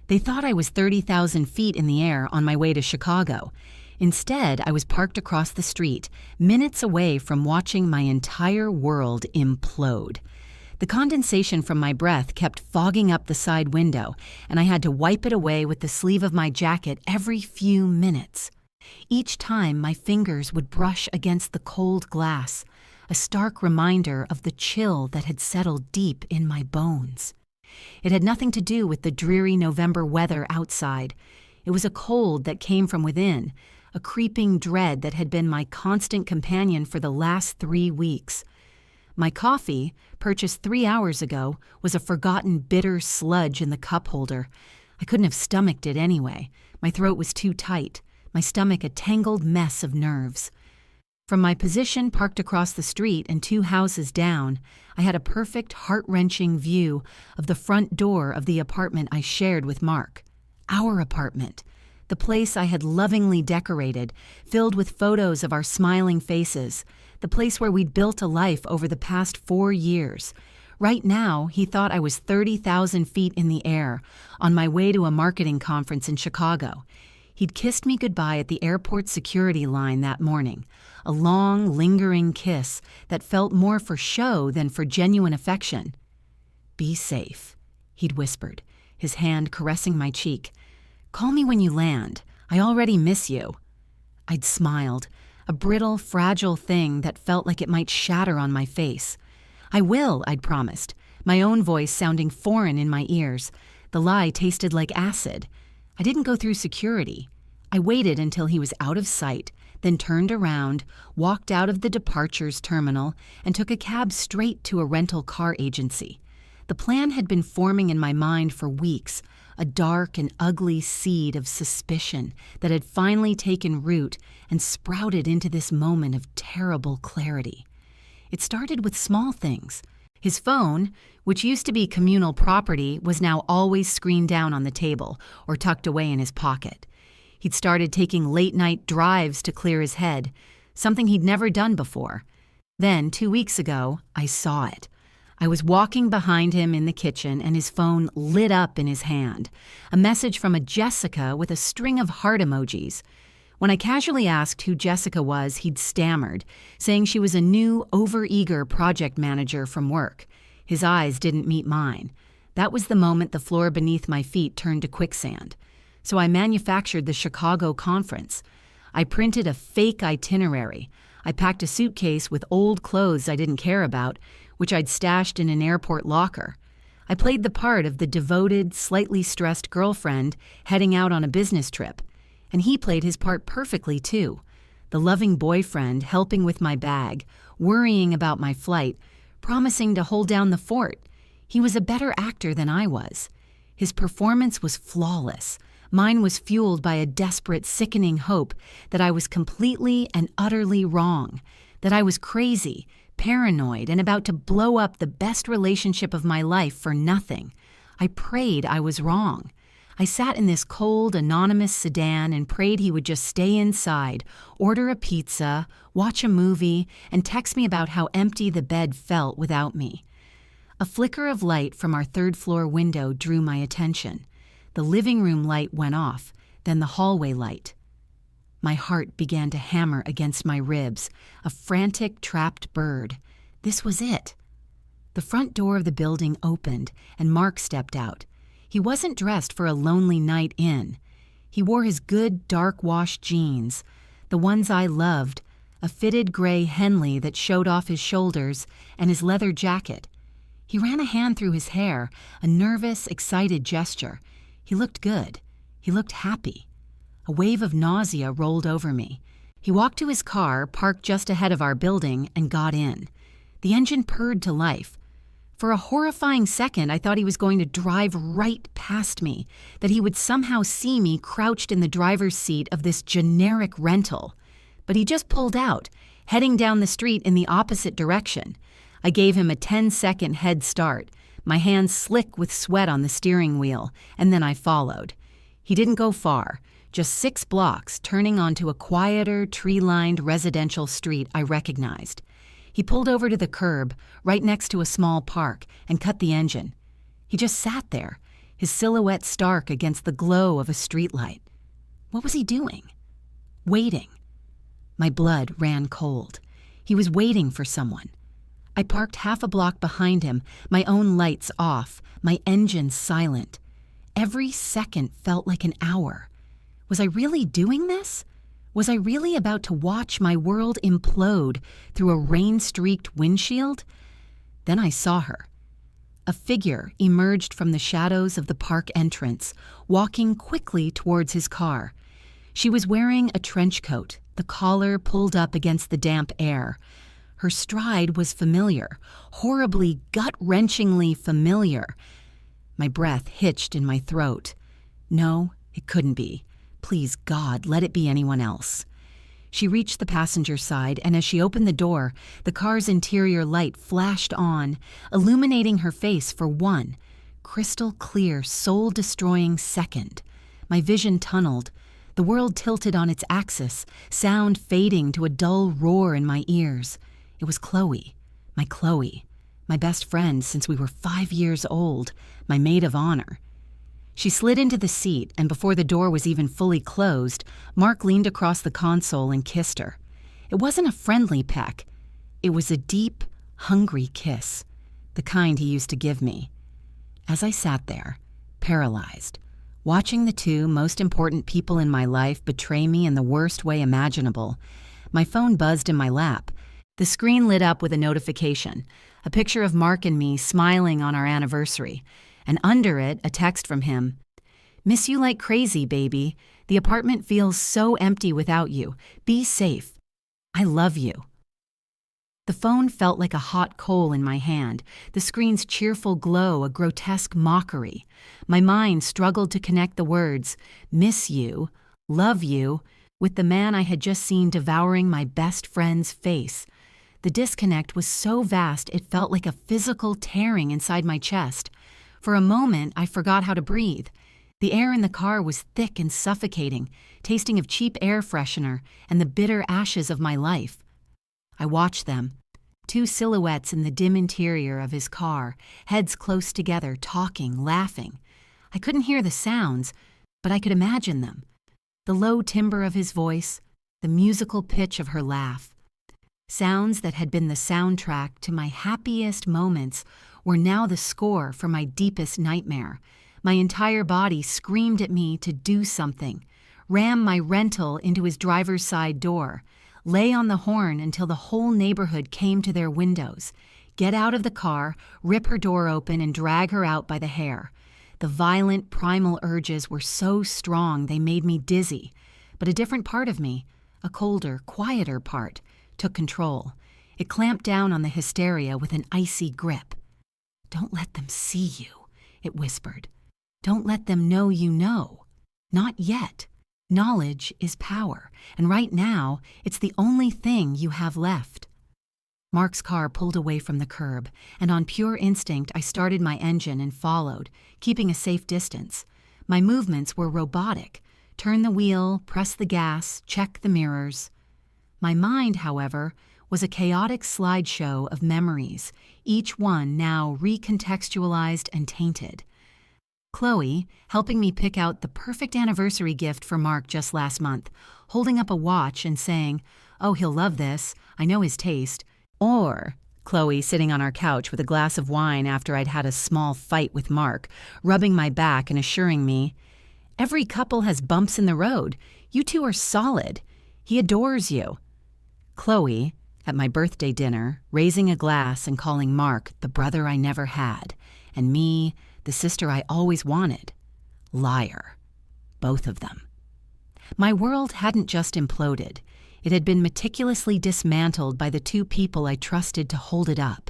They thought I was 30,000 feet in the air on my way to Chicago. Instead, I was parked across the street, minutes away from watching my entire world implode. The condensation from my breath kept fogging up the side window, and I had to wipe it away with the sleeve of my jacket every few minutes. Each time, my fingers would brush against the cold glass, a stark reminder of the chill that had settled deep in my bones. It had nothing to do with the dreary November weather outside. It was a cold that came from within, a creeping dread that had been my constant companion for the last 3 weeks. My coffee, purchased 3 hours ago, was a forgotten bitter sludge in the cup holder. I couldn't have stomached it anyway. My throat was too tight, my stomach a tangled mess of nerves. From my position parked across the street and 2 houses down, I had a perfect, heart-wrenching view of the front door of the apartment I shared with Mark. Our apartment. The place I had lovingly decorated, filled with photos of our smiling faces, the place where we'd built a life over the past 4 years. Right now, he thought I was 30,000 feet in the air, on my way to a marketing conference in Chicago. He'd kissed me goodbye at the airport security line that morning, a long, lingering kiss that felt more for show than for genuine affection. "Be safe," he'd whispered, his hand caressing my cheek. "Call me when you land. I already miss you." I'd smiled, a brittle, fragile thing that felt like it might shatter on my face. "I will," I'd promised, my own voice sounding foreign in my ears. The lie tasted like acid. I didn't go through security. I waited until he was out of sight, then turned around, walked out of the departures terminal, and took a cab straight to a rental car agency. The plan had been forming in my mind for weeks, a dark and ugly seed of suspicion that had finally taken root and sprouted into this moment of terrible clarity. It started with small things. His phone, which used to be communal property, was now always screened down on the table or tucked away in his pocket. He'd started taking late-night drives to clear his head, something he'd never done before. Then, 2 weeks ago, I saw it. I was walking behind him in the kitchen and his phone lit up in his hand, a message from a Jessica with a string of heart emojis. When I casually asked who Jessica was, he'd stammered, saying she was a new, overeager project manager from work. His eyes didn't meet mine. That was the moment the floor beneath my feet turned to quicksand. So I manufactured the Chicago conference. I printed a fake itinerary. I packed a suitcase with old clothes I didn't care about, which I'd stashed in an airport locker. I played the part of the devoted, slightly stressed girlfriend heading out on a business trip. And he played his part perfectly, too. The loving boyfriend helping with my bag, worrying about my flight, promising to hold down the fort. He was a better actor than I was. His performance was flawless. Mine was fueled by a desperate, sickening hope that I was completely and utterly wrong, that I was crazy, paranoid, and about to blow up the best relationship of my life for nothing. I prayed I was wrong. I sat in this cold, anonymous sedan and prayed he would just stay inside, order a pizza, watch a movie, and text me about how empty the bed felt without me. A flicker of light from our third-floor window drew my attention. The living room light went off, then the hallway light. My heart began to hammer against my ribs, a frantic, trapped bird. This was it. The front door of the building opened, and Mark stepped out. He wasn't dressed for a lonely night in. He wore his good, dark-washed jeans, the ones I loved, a fitted gray Henley that showed off his shoulders, and his leather jacket. He ran a hand through his hair, a nervous, excited gesture. He looked good. He looked happy. A wave of nausea rolled over me. He walked to his car, parked just ahead of our building, and got in. The engine purred to life. For a horrifying second, I thought he was going to drive right past me, that he would somehow see me crouched in the driver's seat of this generic rental. But he just pulled out, heading down the street in the opposite direction. I gave him a 10-second head start, my hands slick with sweat on the steering wheel, and then I followed. He didn't go far, just 6 blocks, turning onto a quieter, tree-lined residential street I recognized. He pulled over to the curb, right next to a small park, and cut the engine. He just sat there, his silhouette stark against the glow of a streetlight. What was he doing? Waiting. My blood ran cold. He was waiting for someone. I parked half a block behind him, my own lights off, my engine silent. Every second felt like an hour. Was I really doing this? Was I really about to watch my world implode through a rain-streaked windshield? Then I saw her. A figure emerged from the shadows of the park entrance, walking quickly towards his car. She was wearing a trench coat, the collar pulled up against the damp air. Her stride was familiar, horribly, gut-wrenchingly familiar. My breath hitched in my throat. No, it couldn't be. Please, God, let it be anyone else. She reached the passenger side, and as she opened the door, the car's interior light flashed on, illuminating her face for one crystal clear, soul-destroying second. My vision tunneled. The world tilted on its axis, sound fading to a dull roar in my ears. It was Chloe, my best friend since we were 5 years old, my maid of honor. She slid into the seat, and before the door was even fully closed, Mark leaned across the console and kissed her. It wasn't a friendly peck. It was a deep, hungry kiss, the kind he used to give me. As I sat there, paralyzed, watching the two most important people in my life betray me in the worst way imaginable, my phone buzzed in my lap. The screen lit up with a notification, a picture of Mark and me smiling on our anniversary, and under it, a text from him. "Miss you like crazy, baby. The apartment feels so empty without you. Be safe. I love you." The phone felt like a hot coal in my hand, the screen's cheerful glow a grotesque mockery. My mind struggled to connect the words, miss you, love you, with the man I had just seen devouring my best friend's face. The disconnect was so vast it felt like a physical tearing inside my chest. For a moment, I forgot how to breathe. The air in the car was thick and suffocating, tasting of cheap air freshener and the bitter ashes of my life. I watched them, two silhouettes in the dim interior of his car, heads close together, talking, laughing. I couldn't hear the sounds, but I could imagine them. The low timbre of his voice, the musical pitch of her laugh. Sounds that had been the soundtrack to my happiest moments were now the score for my deepest nightmare. My entire body screamed at me to do something, ram my rental into his driver's side door, lay on the horn until the whole neighborhood came to their windows, get out of the car, rip her door open, and drag her out by the hair. The violent, primal urges were so strong they made me dizzy, but a different part of me, a colder, quieter part, took control. It clamped down on the hysteria with an icy grip. "Don't let them see you," it whispered. "Don't let them know you know. Not yet. Knowledge is power, and right now, it's the only thing you have left." Mark's car pulled away from the curb, and on pure instinct, I started my engine and followed, keeping a safe distance. My movements were robotic. Turn the wheel, press the gas, check the mirrors. My mind, however, was a chaotic slideshow of memories, each one now recontextualized and tainted. Chloe, helping me pick out the perfect anniversary gift for Mark just last month, holding up a watch and saying, "Oh, he'll love this, I know his taste." Or Chloe sitting on our couch with a glass of wine after I'd had a small fight with Mark, rubbing my back and assuring me, "Every couple has bumps in the road. You two are solid. He adores you." Chloe, at my birthday dinner, raising a glass and calling Mark the brother I never had, and me the sister I always wanted. Liar. Both of them. My world hadn't just imploded. It had been meticulously dismantled by the two people I trusted to hold it up.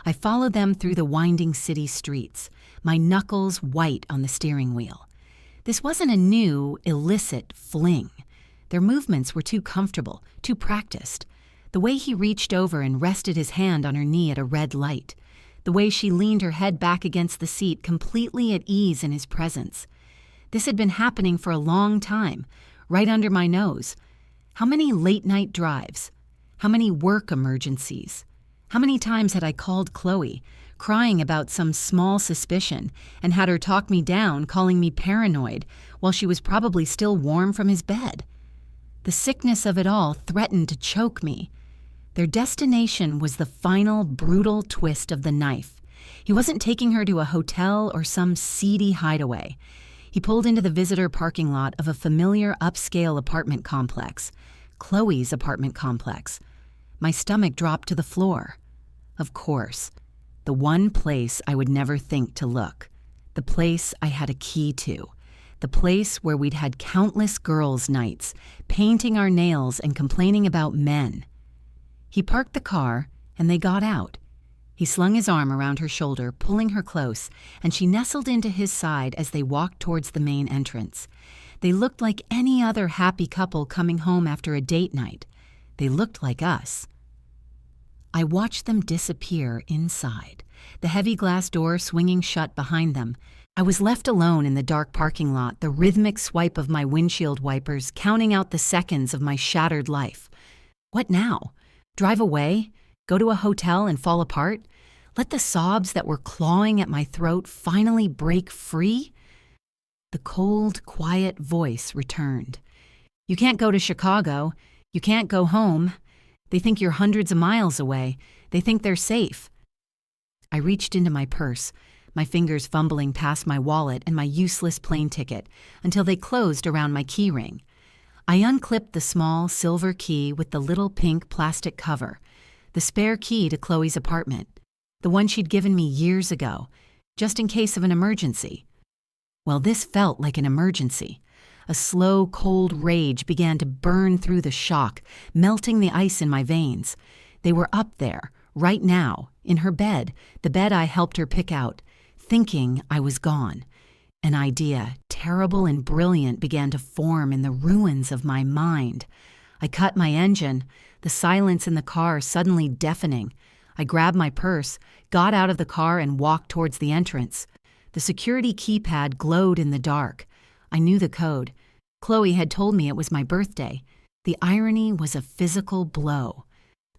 I followed them through the winding city streets, my knuckles white on the steering wheel. This wasn't a new, illicit fling. Their movements were too comfortable, too practiced. The way he reached over and rested his hand on her knee at a red light. The way she leaned her head back against the seat, completely at ease in his presence. This had been happening for a long time, right under my nose. How many late-night drives? How many work emergencies? How many times had I called Chloe, crying about some small suspicion, and had her talk me down, calling me paranoid, while she was probably still warm from his bed. The sickness of it all threatened to choke me. Their destination was the final brutal twist of the knife. He wasn't taking her to a hotel or some seedy hideaway. He pulled into the visitor parking lot of a familiar upscale apartment complex, Chloe's apartment complex. My stomach dropped to the floor. Of course, the one place I would never think to look, the place I had a key to, the place where we'd had countless girls' nights, painting our nails and complaining about men. He parked the car, and they got out. He slung his arm around her shoulder, pulling her close, and she nestled into his side as they walked towards the main entrance. They looked like any other happy couple coming home after a date night. They looked like us. I watched them disappear inside, the heavy glass door swinging shut behind them. I was left alone in the dark parking lot, the rhythmic swipe of my windshield wipers counting out the seconds of my shattered life. What now? Drive away? Go to a hotel and fall apart? Let the sobs that were clawing at my throat finally break free? The cold, quiet voice returned. You can't go to Chicago. You can't go home. They think you're hundreds of miles away. They think they're safe. I reached into my purse, my fingers fumbling past my wallet and my useless plane ticket until they closed around my key ring. I unclipped the small silver key with the little pink plastic cover, the spare key to Chloe's apartment, the one she'd given me years ago, just in case of an emergency. Well, this felt like an emergency. A slow, cold rage began to burn through the shock, melting the ice in my veins. They were up there, right now, in her bed, the bed I helped her pick out, thinking I was gone. An idea, terrible and brilliant, began to form in the ruins of my mind. I cut my engine, the silence in the car suddenly deafening. I grabbed my purse, got out of the car, and walked towards the entrance. The security keypad glowed in the dark. I knew the code. Chloe had told me it was my birthday. The irony was a physical blow.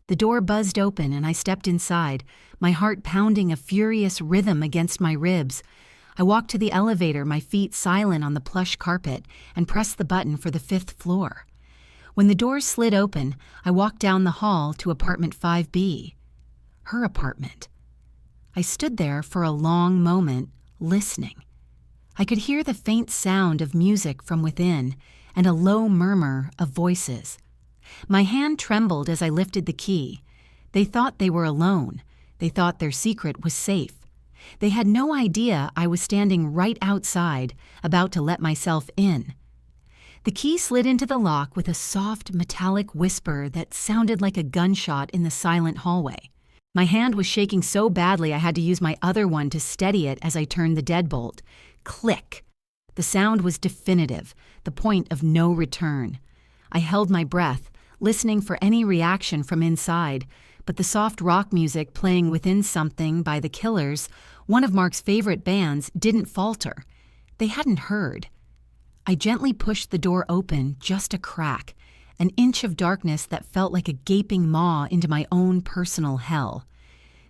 The door buzzed open and I stepped inside, my heart pounding a furious rhythm against my ribs. I walked to the elevator, my feet silent on the plush carpet, and pressed the button for the 5th floor. When the doors slid open, I walked down the hall to apartment 5B. Her apartment. I stood there for a long moment, listening. I could hear the faint sound of music from within and a low murmur of voices. My hand trembled as I lifted the key. They thought they were alone. They thought their secret was safe. They had no idea I was standing right outside, about to let myself in. The key slid into the lock with a soft, metallic whisper that sounded like a gunshot in the silent hallway. My hand was shaking so badly I had to use my other one to steady it as I turned the deadbolt. Click. The sound was definitive, the point of no return. I held my breath, listening for any reaction from inside, but the soft rock music playing Within Something by The Killers, one of Mark's favorite bands, didn't falter. They hadn't heard. I gently pushed the door open just a crack, an inch of darkness that felt like a gaping maw into my own personal hell.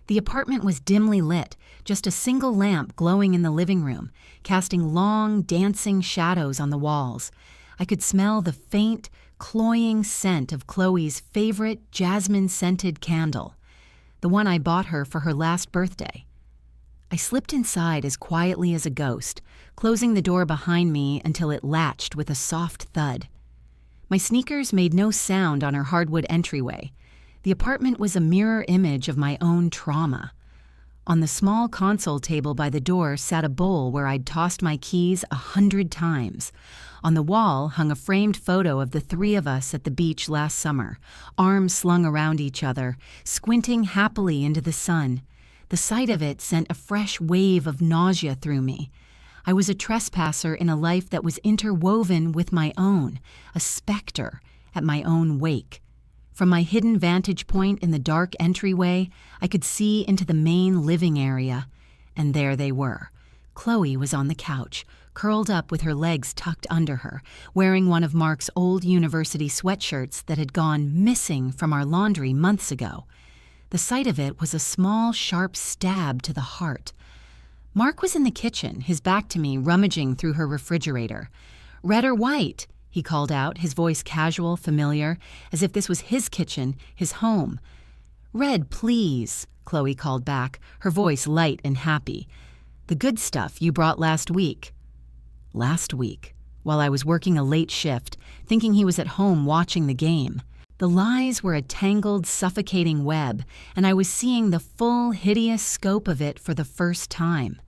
The apartment was dimly lit, just a single lamp glowing in the living room, casting long, dancing shadows on the walls. I could smell the faint, cloying scent of Chloe's favorite jasmine-scented candle, the one I bought her for her last birthday. I slipped inside as quietly as a ghost, closing the door behind me until it latched with a soft thud. My sneakers made no sound on her hardwood entryway. The apartment was a mirror image of my own trauma. On the small console table by the door sat a bowl where I'd tossed my keys 100 times. On the wall hung a framed photo of the 3 of us at the beach last summer, arms slung around each other, squinting happily into the sun. The sight of it sent a fresh wave of nausea through me. I was a trespasser in a life that was interwoven with my own, a specter at my own wake. From my hidden vantage point in the dark entryway, I could see into the main living area, and there they were. Chloe was on the couch, curled up with her legs tucked under her, wearing one of Mark's old university sweatshirts that had gone missing from our laundry months ago. The sight of it was a small, sharp stab to the heart. Mark was in the kitchen, his back to me, rummaging through her refrigerator. "Red or white?" he called out, his voice casual, familiar, as if this was his kitchen, his home. "Red, please," Chloe called back, her voice light and happy. "The good stuff you brought last week." Last week, while I was working a late shift, thinking he was at home watching the game. The lies were a tangled, suffocating web, and I was seeing the full, hideous scope of it for the first time.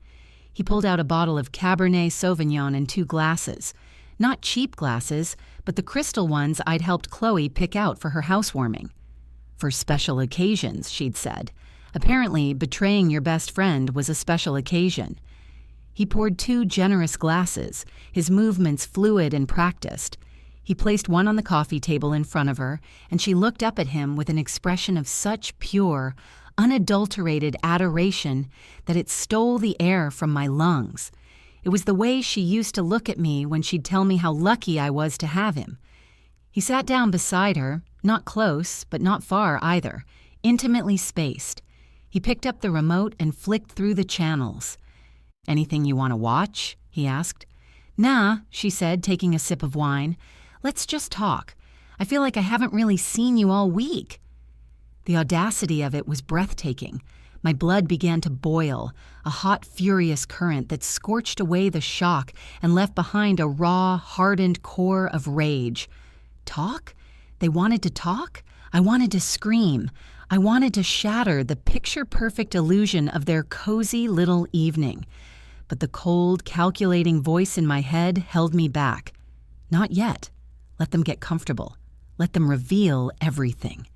He pulled out a bottle of Cabernet Sauvignon and 2 glasses. Not cheap glasses, but the crystal ones I'd helped Chloe pick out for her housewarming. For special occasions, she'd said. Apparently, betraying your best friend was a special occasion. He poured 2 generous glasses, his movements fluid and practiced. He placed one on the coffee table in front of her, and she looked up at him with an expression of such pure, unadulterated adoration that it stole the air from my lungs. It was the way she used to look at me when she'd tell me how lucky I was to have him. He sat down beside her, not close, but not far either, intimately spaced. He picked up the remote and flicked through the channels. "Anything you want to watch?" he asked. "Nah," she said, taking a sip of wine. "Let's just talk. I feel like I haven't really seen you all week." The audacity of it was breathtaking. My blood began to boil, a hot, furious current that scorched away the shock and left behind a raw, hardened core of rage. Talk? They wanted to talk? I wanted to scream. I wanted to shatter the picture-perfect illusion of their cozy little evening. But the cold, calculating voice in my head held me back. Not yet. Let them get comfortable. Let them reveal everything.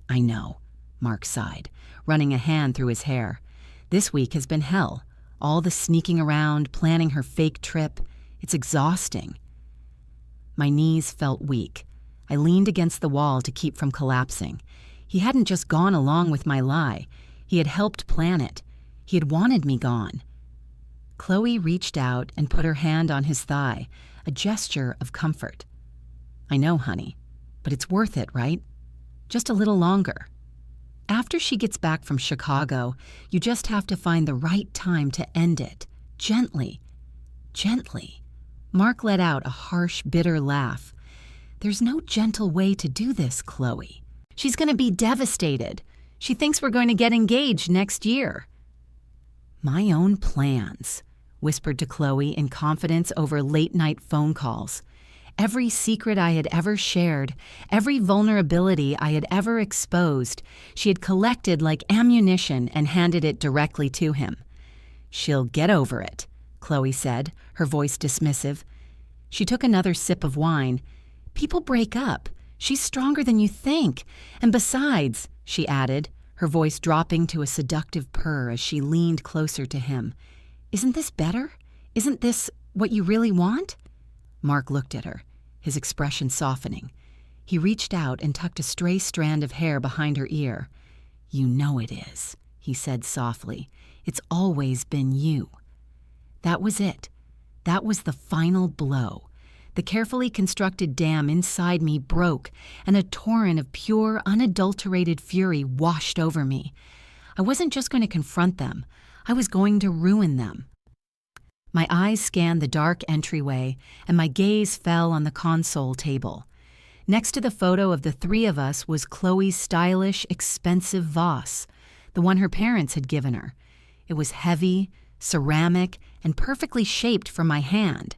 "I know," Mark sighed, running a hand through his hair. "This week has been hell. All the sneaking around, planning her fake trip. It's exhausting." My knees felt weak. I leaned against the wall to keep from collapsing. He hadn't just gone along with my lie. He had helped plan it. He had wanted me gone. Chloe reached out and put her hand on his thigh, a gesture of comfort. "I know, honey, but it's worth it, right? Just a little longer. After she gets back from Chicago, you just have to find the right time to end it. Gently. Gently." Mark let out a harsh, bitter laugh. "There's no gentle way to do this, Chloe. She's going to be devastated. She thinks we're going to get engaged next year." "My own plans," whispered to Chloe in confidence over late-night phone calls. Every secret I had ever shared, every vulnerability I had ever exposed, she had collected like ammunition and handed it directly to him. "She'll get over it," Chloe said, her voice dismissive. She took another sip of wine. "People break up. She's stronger than you think. And besides," she added, her voice dropping to a seductive purr as she leaned closer to him, "isn't this better? Isn't this what you really want?" Mark looked at her, his expression softening. He reached out and tucked a stray strand of hair behind her ear. "You know it is," he said softly. "It's always been you." That was it. That was the final blow. The carefully constructed dam inside me broke, and a torrent of pure, unadulterated fury washed over me. I wasn't just going to confront them. I was going to ruin them. My eyes scanned the dark entryway, and my gaze fell on the console table. Next to the photo of the 3 of us was Chloe's stylish, expensive Voss, the one her parents had given her. It was heavy, ceramic, and perfectly shaped for my hand.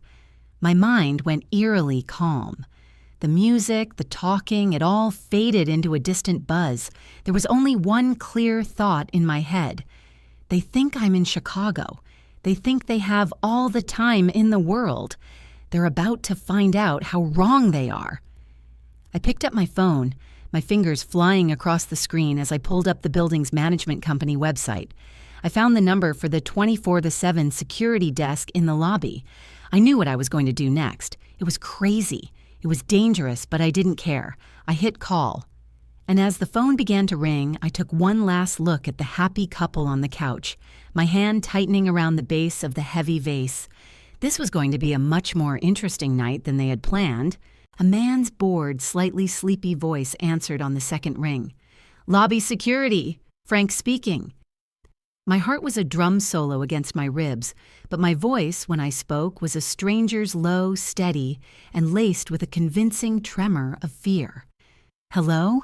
My mind went eerily calm. The music, the talking, it all faded into a distant buzz. There was only one clear thought in my head. They think I'm in Chicago. They think they have all the time in the world. They're about to find out how wrong they are. I picked up my phone, my fingers flying across the screen as I pulled up the building's management company website. I found the number for the 24/7 security desk in the lobby. I knew what I was going to do next. It was crazy. It was dangerous, but I didn't care. I hit call. And as the phone began to ring, I took one last look at the happy couple on the couch, my hand tightening around the base of the heavy vase. This was going to be a much more interesting night than they had planned. A man's bored, slightly sleepy voice answered on the second ring. Lobby security. Frank speaking. My heart was a drum solo against my ribs, but my voice, when I spoke, was a stranger's low, steady, and laced with a convincing tremor of fear. Hello?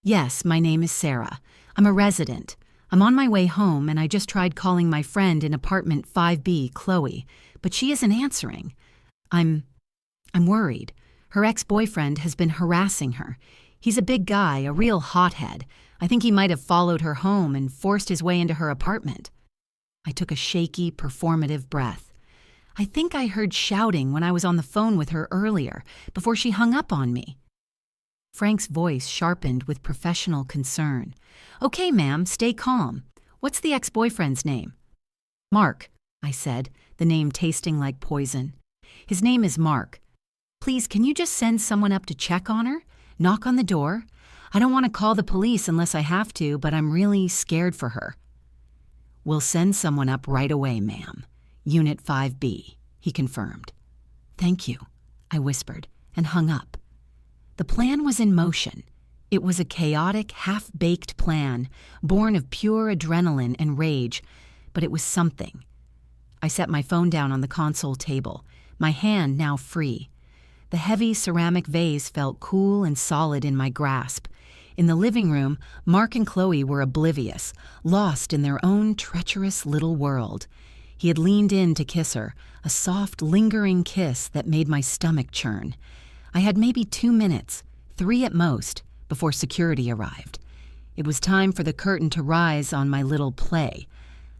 Yes, my name is Sarah. I'm a resident. I'm on my way home, and I just tried calling my friend in apartment 5B, Chloe, but she isn't answering. I'm worried. Her ex-boyfriend has been harassing her. He's a big guy, a real hothead. I think he might have followed her home and forced his way into her apartment. I took a shaky, performative breath. I think I heard shouting when I was on the phone with her earlier, before she hung up on me. Frank's voice sharpened with professional concern. Okay, ma'am, stay calm. What's the ex-boyfriend's name? Mark, I said, the name tasting like poison. His name is Mark. Please, can you just send someone up to check on her? Knock on the door? I don't want to call the police unless I have to, but I'm really scared for her. We'll send someone up right away, ma'am. Unit 5B, he confirmed. Thank you, I whispered, and hung up. The plan was in motion. It was a chaotic, half-baked plan, born of pure adrenaline and rage, but it was something. I set my phone down on the console table, my hand now free. The heavy ceramic vase felt cool and solid in my grasp. In the living room, Mark and Chloe were oblivious, lost in their own treacherous little world. He had leaned in to kiss her, a soft, lingering kiss that made my stomach churn. I had maybe 2 minutes, 3 at most, before security arrived. It was time for the curtain to rise on my little play.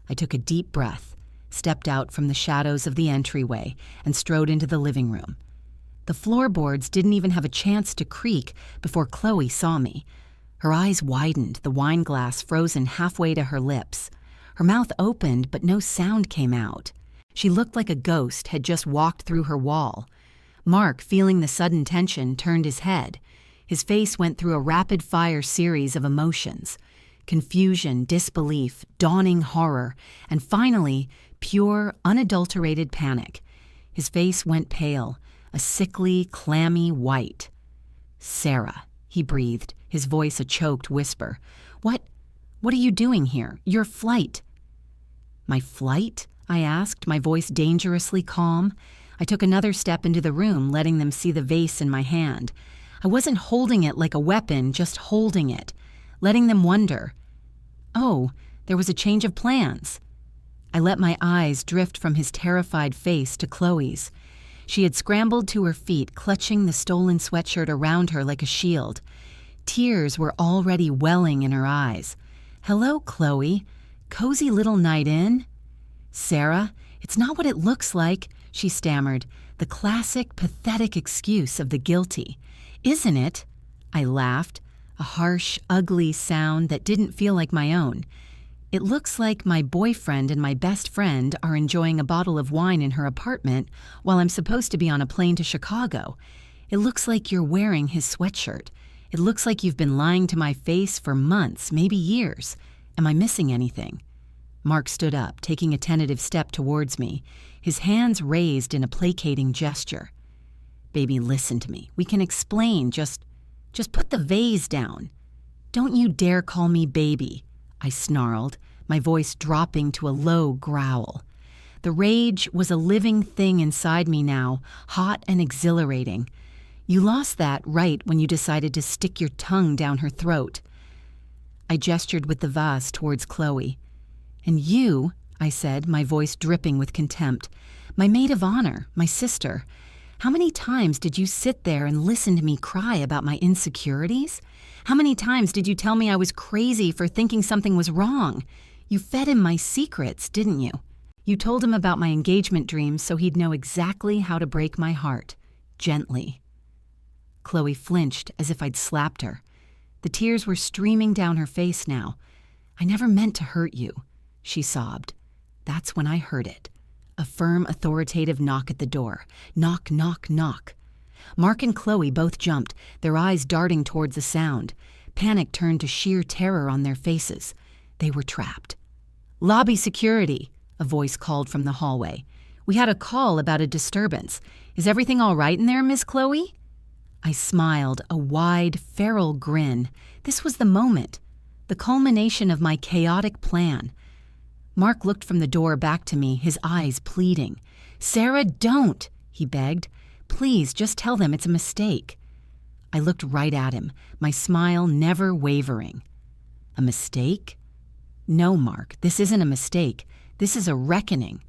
I took a deep breath, stepped out from the shadows of the entryway, and strode into the living room. The floorboards didn't even have a chance to creak before Chloe saw me. Her eyes widened, the wine glass frozen halfway to her lips. Her mouth opened, but no sound came out. She looked like a ghost had just walked through her wall. Mark, feeling the sudden tension, turned his head. His face went through a rapid-fire series of emotions. Confusion, disbelief, dawning horror, and finally, pure, unadulterated panic. His face went pale, a sickly, clammy white. Sarah, he breathed, his voice a choked whisper. What are you doing here? Your flight. My flight? I asked, my voice dangerously calm. I took another step into the room, letting them see the vase in my hand. I wasn't holding it like a weapon, just holding it, letting them wonder. Oh, there was a change of plans. I let my eyes drift from his terrified face to Chloe's. She had scrambled to her feet, clutching the stolen sweatshirt around her like a shield. Tears were already welling in her eyes. Hello, Chloe. Cozy little night in? Sarah, it's not what it looks like, she stammered, the classic, pathetic excuse of the guilty. Isn't it? I laughed, a harsh, ugly sound that didn't feel like my own. It looks like my boyfriend and my best friend are enjoying a bottle of wine in her apartment while I'm supposed to be on a plane to Chicago. It looks like you're wearing his sweatshirt. It looks like you've been lying to my face for months, maybe years. Am I missing anything? Mark stood up, taking a tentative step towards me, his hands raised in a placating gesture. Baby, listen to me. We can explain. Just put the vase down. Don't you dare call me baby, I snarled, my voice dropping to a low growl. The rage was a living thing inside me now, hot and exhilarating. You lost that right when you decided to stick your tongue down her throat. I gestured with the vase towards Chloe. And you, I said, my voice dripping with contempt, my maid of honor, my sister. How many times did you sit there and listen to me cry about my insecurities? How many times did you tell me I was crazy for thinking something was wrong? You fed him my secrets, didn't you? You told him about my engagement dreams so he'd know exactly how to break my heart, gently. Chloe flinched as if I'd slapped her. The tears were streaming down her face now. I never meant to hurt you, she sobbed. That's when I heard it. A firm, authoritative knock at the door. Knock, knock, knock. Mark and Chloe both jumped, their eyes darting towards the sound. Panic turned to sheer terror on their faces. They were trapped. Lobby security, a voice called from the hallway. We had a call about a disturbance. Is everything all right in there, Miss Chloe? I smiled, a wide, feral grin. This was the moment. the culmination of my chaotic plan. Mark looked from the door back to me, his eyes pleading. "Sarah, don't," he begged. "Please, just tell them it's a mistake." I looked right at him, my smile never wavering. "A mistake?" "No, Mark, this isn't a mistake. This is a reckoning."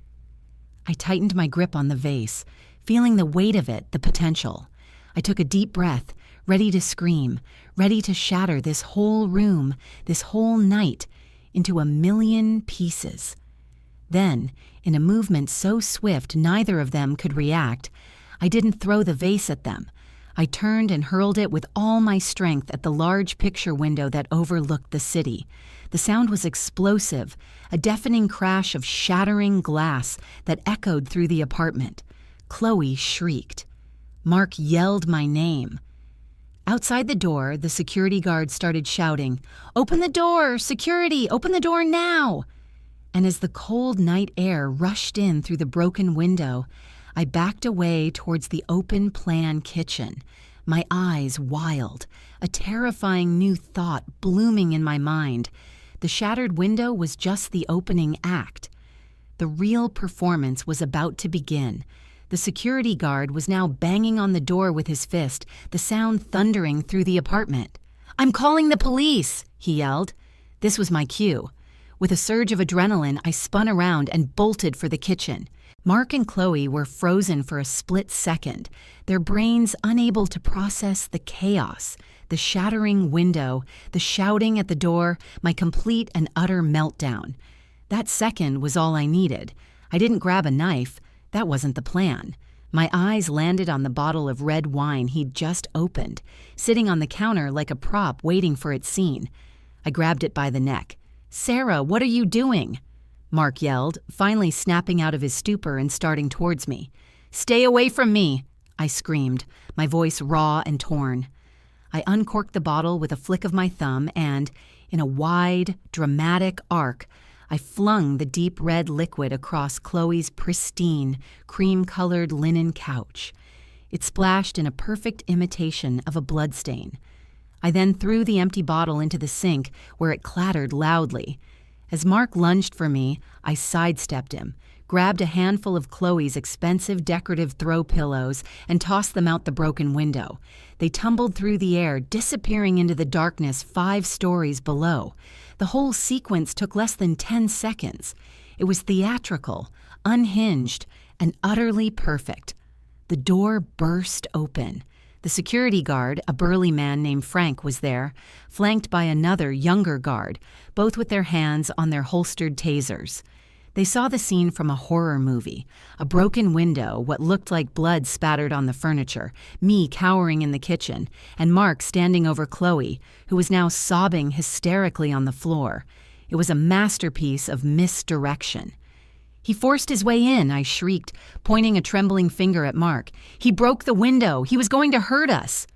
I tightened my grip on the vase, feeling the weight of it, the potential. I took a deep breath, ready to scream, ready to shatter this whole room, this whole night, into a million pieces. Then, in a movement so swift neither of them could react, I didn't throw the vase at them. I turned and hurled it with all my strength at the large picture window that overlooked the city. The sound was explosive, a deafening crash of shattering glass that echoed through the apartment. Chloe shrieked. Mark yelled my name. Outside the door, the security guard started shouting, "Open the door! Security! Open the door now!" And as the cold night air rushed in through the broken window, I backed away towards the open-plan kitchen, my eyes wild, a terrifying new thought blooming in my mind. The shattered window was just the opening act. The real performance was about to begin. The security guard was now banging on the door with his fist, the sound thundering through the apartment. "I'm calling the police!" he yelled. This was my cue. With a surge of adrenaline, I spun around and bolted for the kitchen. Mark and Chloe were frozen for a split second, their brains unable to process the chaos, the shattering window, the shouting at the door, my complete and utter meltdown. That second was all I needed. I didn't grab a knife. That wasn't the plan. My eyes landed on the bottle of red wine he'd just opened, sitting on the counter like a prop waiting for its scene. I grabbed it by the neck. "Sarah, what are you doing?" Mark yelled, finally snapping out of his stupor and starting towards me. "Stay away from me!" I screamed, my voice raw and torn. I uncorked the bottle with a flick of my thumb and, in a wide, dramatic arc, I flung the deep red liquid across Chloe's pristine, cream-colored linen couch. It splashed in a perfect imitation of a bloodstain. I then threw the empty bottle into the sink, where it clattered loudly. As Mark lunged for me, I sidestepped him, grabbed a handful of Chloe's expensive decorative throw pillows, and tossed them out the broken window. They tumbled through the air, disappearing into the darkness 5 stories below. The whole sequence took less than 10 seconds. It was theatrical, unhinged, and utterly perfect. The door burst open. The security guard, a burly man named Frank, was there, flanked by another, younger guard, both with their hands on their holstered tasers. They saw the scene from a horror movie, a broken window, what looked like blood spattered on the furniture, me cowering in the kitchen, and Mark standing over Chloe, who was now sobbing hysterically on the floor. It was a masterpiece of misdirection. "He forced his way in," I shrieked, pointing a trembling finger at Mark. "He broke the window. He was going to hurt us."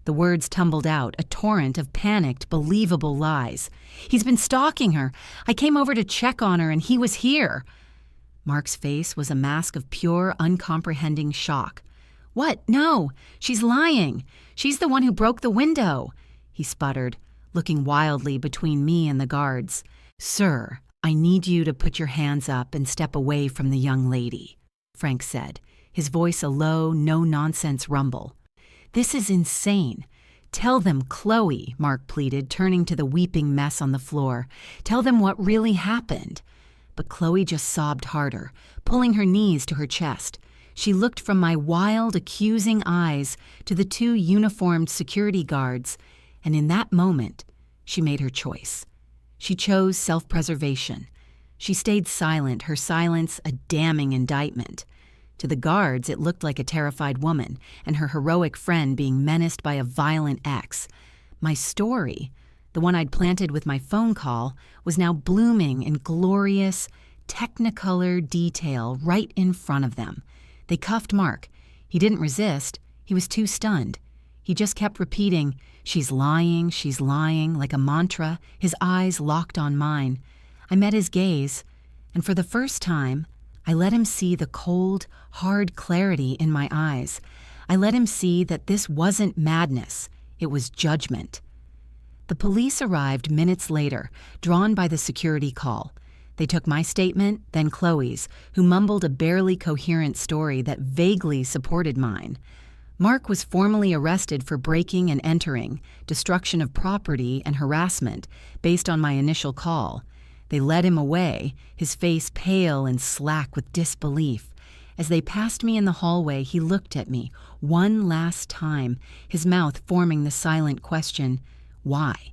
The words tumbled out, a torrent of panicked, believable lies. "He's been stalking her. I came over to check on her, and he was here." Mark's face was a mask of pure, uncomprehending shock. "What? No, she's lying. She's the one who broke the window," he sputtered, looking wildly between me and the guards. "Sir, I need you to put your hands up and step away from the young lady," Frank said, his voice a low, no-nonsense rumble. "This is insane. Tell them, Chloe," Mark pleaded, turning to the weeping mess on the floor. "Tell them what really happened." But Chloe just sobbed harder, pulling her knees to her chest. She looked from my wild, accusing eyes to the 2 uniformed security guards, and in that moment, she made her choice. She chose self-preservation. She stayed silent, her silence a damning indictment. To the guards, it looked like a terrified woman, and her heroic friend being menaced by a violent ex. My story, the one I'd planted with my phone call, was now blooming in glorious, technicolor detail right in front of them. They cuffed Mark. He didn't resist. He was too stunned. He just kept repeating, she's lying," like a mantra, his eyes locked on mine. I met his gaze, and for the first time, I let him see the cold, hard clarity in my eyes. I let him see that this wasn't madness, it was judgment. The police arrived minutes later, drawn by the security call. They took my statement, then Chloe's, who mumbled a barely coherent story that vaguely supported mine. Mark was formally arrested for breaking and entering, destruction of property, and harassment, based on my initial call. They led him away, his face pale and slack with disbelief. As they passed me in the hallway, he looked at me, one last time, his mouth forming the silent question, "Why?"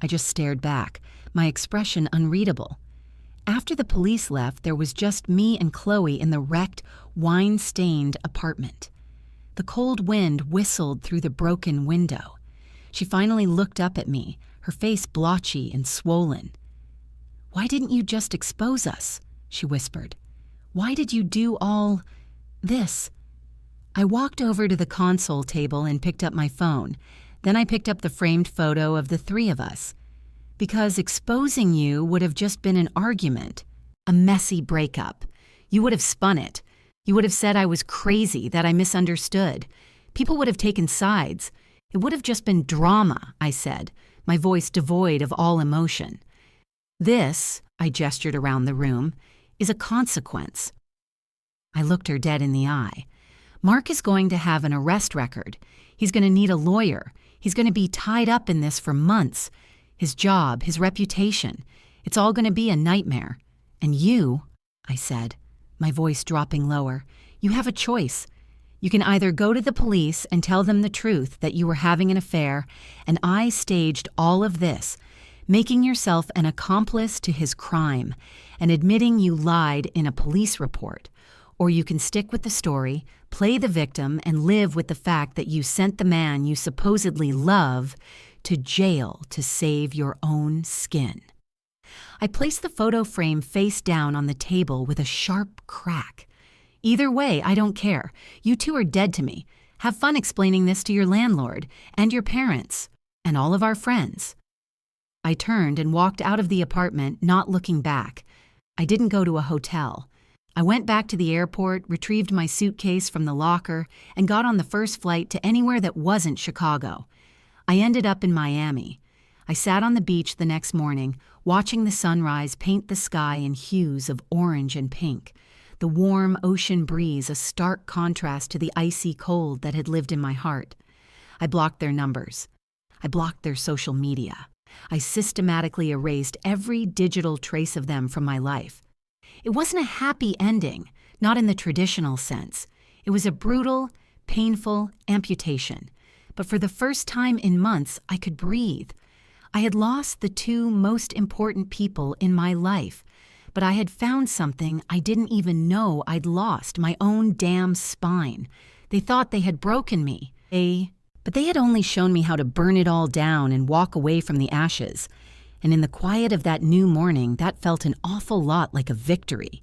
I just stared back, my expression unreadable. After the police left, there was just me and Chloe in the wrecked, wine-stained apartment. The cold wind whistled through the broken window. She finally looked up at me, her face blotchy and swollen. "Why didn't you just expose us?" she whispered. "Why did you do all this?" I walked over to the console table and picked up my phone. Then I picked up the framed photo of the three of us. Because exposing you would have just been an argument, a messy breakup. You would have spun it. You would have said I was crazy, that I misunderstood. People would have taken sides. It would have just been drama, I said, my voice devoid of all emotion. This, I gestured around the room, is a consequence. I looked her dead in the eye. Mark is going to have an arrest record. He's going to need a lawyer. He's going to be tied up in this for months. His job, his reputation. It's all going to be a nightmare. And you, I said, my voice dropping lower, you have a choice. You can either go to the police and tell them the truth that you were having an affair and I staged all of this, making yourself an accomplice to his crime and admitting you lied in a police report. Or you can stick with the story, play the victim, and live with the fact that you sent the man you supposedly love to jail to save your own skin. I placed the photo frame face down on the table with a sharp crack. Either way, I don't care. You two are dead to me. Have fun explaining this to your landlord and your parents and all of our friends. I turned and walked out of the apartment, not looking back. I didn't go to a hotel. I went back to the airport, retrieved my suitcase from the locker, and got on the first flight to anywhere that wasn't Chicago. I ended up in Miami. I sat on the beach the next morning, watching the sunrise paint the sky in hues of orange and pink, the warm ocean breeze a stark contrast to the icy cold that had lived in my heart. I blocked their numbers. I blocked their social media. I systematically erased every digital trace of them from my life. It wasn't a happy ending, not in the traditional sense. It was a brutal, painful amputation. But for the first time in months, I could breathe. I had lost the two most important people in my life, but I had found something I didn't even know I'd lost, my own damn spine. They thought they had broken me. But they had only shown me how to burn it all down and walk away from the ashes. And in the quiet of that new morning, that felt an awful lot like a victory.